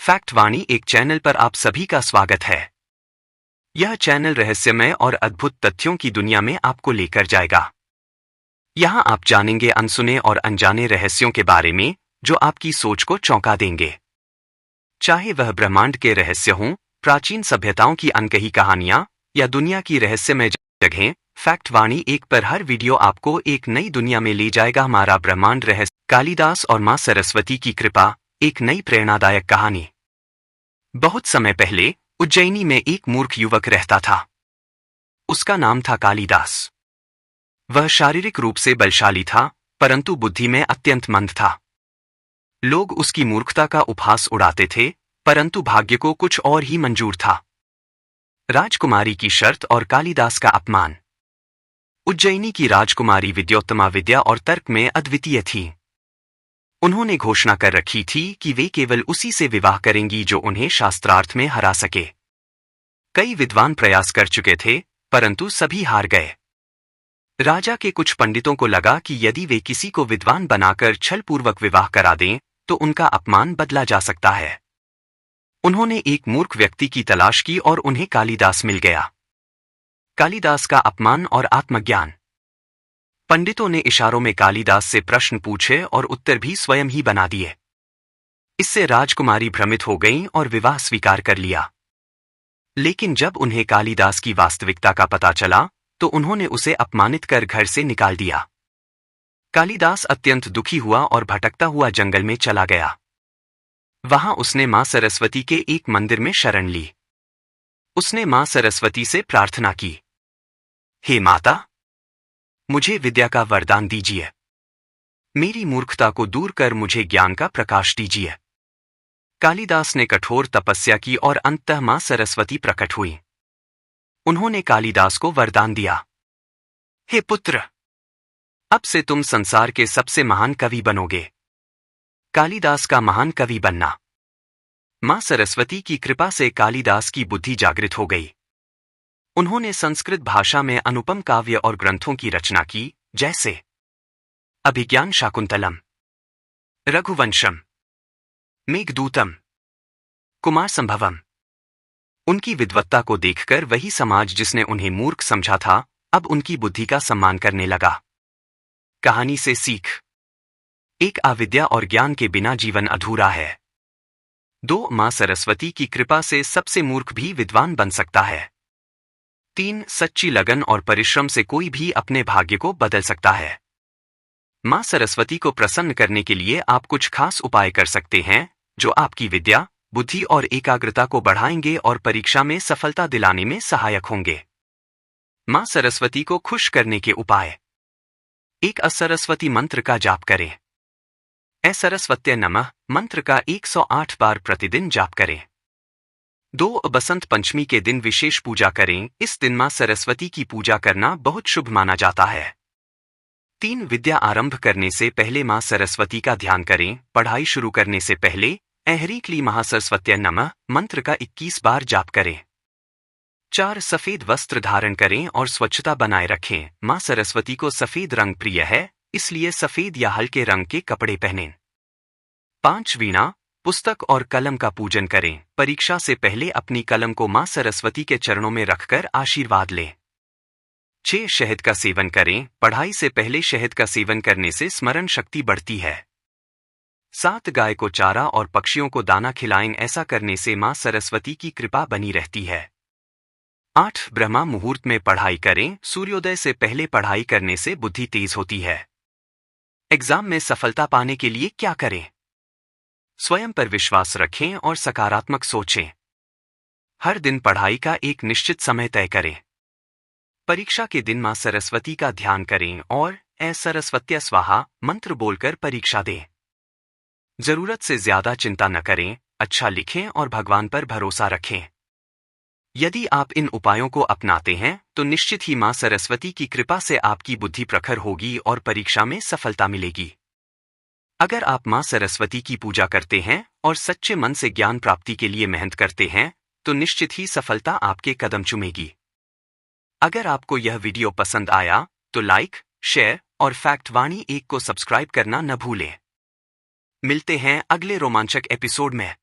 Fact वाणी एक channel पर आप सभी का स्वागत है। यह चैनल रहस्यमय और अद्भुत तथ्यों की दुनिया में आपको लेकर जाएगा। यहाँ आप जानेंगे अनसुने और अनजाने रहस्यों के बारे में जो आपकी सोच को चौंका देंगे। चाहे वह ब्रह्मांड के रहस्य हों, प्राचीन सभ्यताओं की अनकही कहानियां या दुनिया की रहस्यमय जगहें, फैक्ट वाणी एक पर हर वीडियो आपको एक नई दुनिया में ले जाएगा। हमारा ब्रह्मांड रहस्य, कालिदास और मां सरस्वती की कृपा, एक नई प्रेरणादायक कहानी। बहुत समय पहले उज्जैनी में एक मूर्ख युवक रहता था। उसका नाम था कालिदास। वह शारीरिक रूप से बलशाली था, परंतु बुद्धि में अत्यंत मंद था। लोग उसकी मूर्खता का उपहास उड़ाते थे, परंतु भाग्य को कुछ और ही मंजूर था। राजकुमारी की शर्त और कालिदास का अपमान। उज्जैनी की राजकुमारी विद्योत्तमा विद्या और तर्क में अद्वितीय थी। उन्होंने घोषणा कर रखी थी कि वे केवल उसी से विवाह करेंगी जो उन्हें शास्त्रार्थ में हरा सके। कई विद्वान प्रयास कर चुके थे, परंतु सभी हार गए। राजा के कुछ पंडितों को लगा कि यदि वे किसी को विद्वान बनाकर छलपूर्वक विवाह करा दें तो उनका अपमान बदला जा सकता है। उन्होंने एक मूर्ख व्यक्ति की तलाश की और उन्हें कालिदास मिल गया। कालिदास का अपमान और आत्मज्ञान। पंडितों ने इशारों में कालिदास से प्रश्न पूछे और उत्तर भी स्वयं ही बना दिए। इससे राजकुमारी भ्रमित हो गईं और विवाह स्वीकार कर लिया। लेकिन जब उन्हें कालिदास की वास्तविकता का पता चला तो उन्होंने उसे अपमानित कर घर से निकाल दिया। कालिदास अत्यंत दुखी हुआ और भटकता हुआ जंगल में चला गया। वहां उसने मां सरस्वती के एक मंदिर में शरण ली। उसने मां सरस्वती से प्रार्थना की, हे माता, मुझे विद्या का वरदान दीजिए। मेरी मूर्खता को दूर कर मुझे ज्ञान का प्रकाश दीजिए। कालिदास ने कठोर तपस्या की और अंततः मां सरस्वती प्रकट हुई। उन्होंने कालिदास को वरदान दिया, हे पुत्र, अब से तुम संसार के सबसे महान कवि बनोगे। कालिदास का महान कवि बनना। मां सरस्वती की कृपा से कालिदास की बुद्धि जागृत हो गई। उन्होंने संस्कृत भाषा में अनुपम काव्य और ग्रंथों की रचना की, जैसे अभिज्ञान शाकुंतलम, रघुवंशम, मेघदूतम, कुमार संभवम। उनकी विद्वत्ता को देखकर वही समाज जिसने उन्हें मूर्ख समझा था, अब उनकी बुद्धि का सम्मान करने लगा। कहानी से सीख। एक अविद्या और ज्ञान के बिना जीवन अधूरा है। 2 मां सरस्वती की कृपा से सबसे मूर्ख भी विद्वान बन सकता है। 3 सच्ची लगन और परिश्रम से कोई भी अपने भाग्य को बदल सकता है। मां सरस्वती को प्रसन्न करने के लिए आप कुछ खास उपाय कर सकते हैं जो आपकी विद्या, बुद्धि और एकाग्रता को बढ़ाएंगे और परीक्षा में सफलता दिलाने में सहायक होंगे। मां सरस्वती को खुश करने के उपाय। एक असरस्वती मंत्र का जाप करें। ऐ सरस्वत्यै नमः मंत्र का 108 बार प्रतिदिन जाप करें। 2 बसंत पंचमी के दिन विशेष पूजा करें। इस दिन मां सरस्वती की पूजा करना बहुत शुभ माना जाता है। 3 विद्या आरंभ करने से पहले मां सरस्वती का ध्यान करें। पढ़ाई शुरू करने से पहले ऐ क्ली महासरस्वत्यै नमः मंत्र का 21 बार जाप करें। 4 सफेद वस्त्र धारण करें और स्वच्छता बनाए रखें। मां सरस्वती को सफेद रंग प्रिय है, इसलिए सफेद या हल्के रंग के कपड़े पहनें। 5 वीणा, पुस्तक और कलम का पूजन करें। परीक्षा से पहले अपनी कलम को मां सरस्वती के चरणों में रखकर आशीर्वाद लें। 6 शहद का सेवन करें। पढ़ाई से पहले शहद का सेवन करने से स्मरण शक्ति बढ़ती है। 7 गाय को चारा और पक्षियों को दाना खिलाएं। ऐसा करने से मां सरस्वती की कृपा बनी रहती है। 8 ब्रह्मा मुहूर्त में पढ़ाई करें। सूर्योदय से पहले पढ़ाई करने से बुद्धि तेज होती है। एग्जाम में सफलता पाने के लिए क्या करें? स्वयं पर विश्वास रखें और सकारात्मक सोचें। हर दिन पढ़ाई का एक निश्चित समय तय करें। परीक्षा के दिन मां सरस्वती का ध्यान करें और ऐ सरस्वत्यै स्वाहा मंत्र बोलकर परीक्षा दें। जरूरत से ज्यादा चिंता न करें, अच्छा लिखें और भगवान पर भरोसा रखें। यदि आप इन उपायों को अपनाते हैं तो निश्चित ही मां सरस्वती की कृपा से आपकी बुद्धि प्रखर होगी और परीक्षा में सफलता मिलेगी। अगर आप मां सरस्वती की पूजा करते हैं और सच्चे मन से ज्ञान प्राप्ति के लिए मेहनत करते हैं तो निश्चित ही सफलता आपके कदम चूमेगी। अगर आपको यह वीडियो पसंद आया तो लाइक, शेयर और फैक्ट वाणी 1 को सब्सक्राइब करना न भूलें। मिलते हैं अगले रोमांचक एपिसोड में।